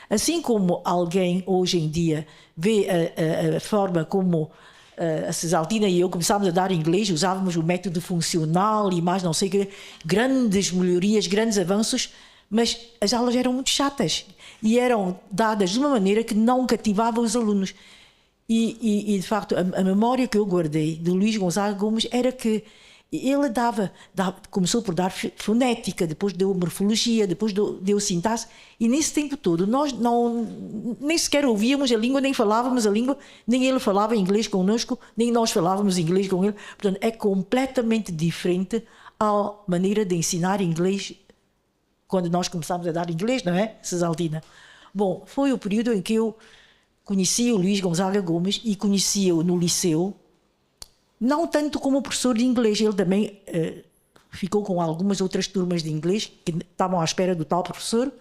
Assim como alguém, hoje em dia, vê a forma como a Cesaltina e eu começámos a dar inglês, usávamos o método funcional e mais não sei que, grandes melhorias, grandes avanços, mas as aulas eram muito chatas e eram dadas de uma maneira que não cativava os alunos. E de facto, a memória que eu guardei do Luís Gonzaga Gomes era que ele começou por dar fonética, depois deu morfologia, depois deu sintaxe, e nesse tempo todo nós nem sequer ouvíamos a língua, nem falávamos a língua, nem ele falava inglês connosco, nem nós falávamos inglês com ele. Portanto, é completamente diferente a maneira de ensinar inglês quando nós começámos a dar inglês, não é, Cesaltina? Bom, foi o período em que eu conheci o Luís Gonzaga Gomes e conhecia-o no liceu, não tanto como professor de inglês. Ele também ficou com algumas outras turmas de inglês que estavam à espera do tal professor,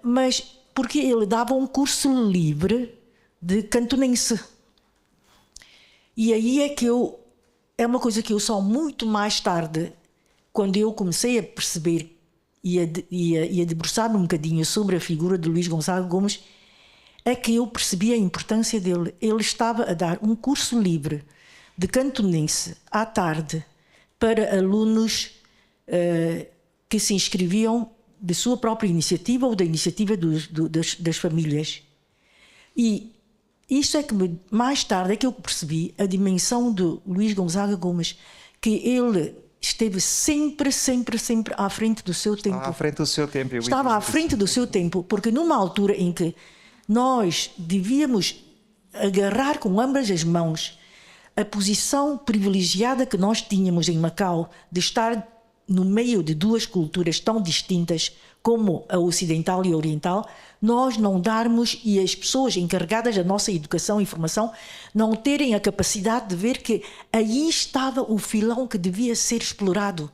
mas porque ele dava um curso livre de cantonense. E aí é que é uma coisa que eu só muito mais tarde, quando eu comecei a perceber e a debruçar-me um bocadinho sobre a figura de Luís Gonzaga Gomes, é que eu percebi a importância dele. Ele estava a dar um curso livre de cantonense à tarde para alunos que se inscreviam de sua própria iniciativa ou da iniciativa das famílias. E isso é que mais tarde é que eu percebi a dimensão do Luís Gonzaga Gomes, que ele esteve sempre à frente do seu tempo. À frente do seu tempo. Estava à frente do seu tempo, porque numa altura em que nós devíamos agarrar com ambas as mãos a posição privilegiada que nós tínhamos em Macau de estar no meio de duas culturas tão distintas como a ocidental e a oriental, nós não darmos e as pessoas encarregadas da nossa educação e formação não terem a capacidade de ver que aí estava o filão que devia ser explorado.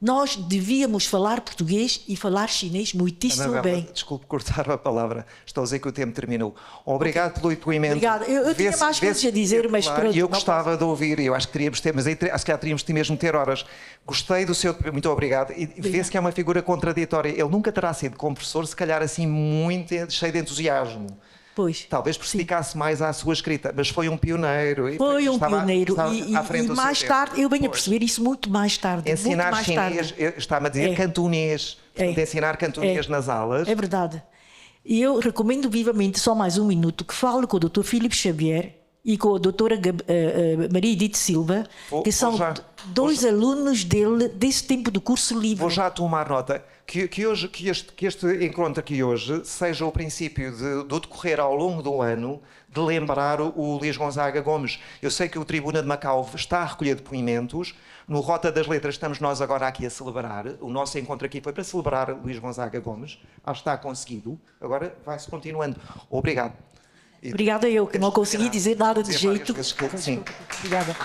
Nós devíamos falar português e falar chinês muitíssimo Anabela, bem. desculpe cortar a palavra, estou a dizer que o tempo terminou. Obrigado pelo depoimento. Obrigada. Eu tinha mais coisas a dizer, mas pronto. eu gostava de ouvir, eu acho que teríamos de ter, mas aí se calhar teríamos de mesmo ter horas. Gostei do seu depoimento, muito obrigado. E vê-se que é uma figura contraditória. Ele nunca terá sido como professor, se calhar assim, muito cheio de entusiasmo. Pois. Talvez dedicasse mais à sua escrita, mas foi um pioneiro. Foi um pioneiro estava e à frente do seu mais tempo. tarde, eu venho a perceber isso muito mais tarde. Ensinar muito mais chinês, tarde. está-me a dizer cantonês. De ensinar cantonês nas aulas. É verdade. E eu recomendo vivamente, só mais um minuto, que fale com o Dr. Filipe Xavier e com a doutora Maria Edith Silva, que são dois alunos dele desse tempo do curso livre. Vou já tomar nota que este encontro aqui hoje seja o princípio do decorrer ao longo do ano de lembrar o Luís Gonzaga Gomes. Eu sei que o Tribuna de Macau está a recolher depoimentos. No Rota das Letras estamos nós agora aqui a celebrar. O nosso encontro aqui foi para celebrar Luís Gonzaga Gomes. Acho que está conseguido. Agora vai-se continuando. Obrigado. Obrigada eu, que não consegui dizer nada de jeito. Sim. Obrigada.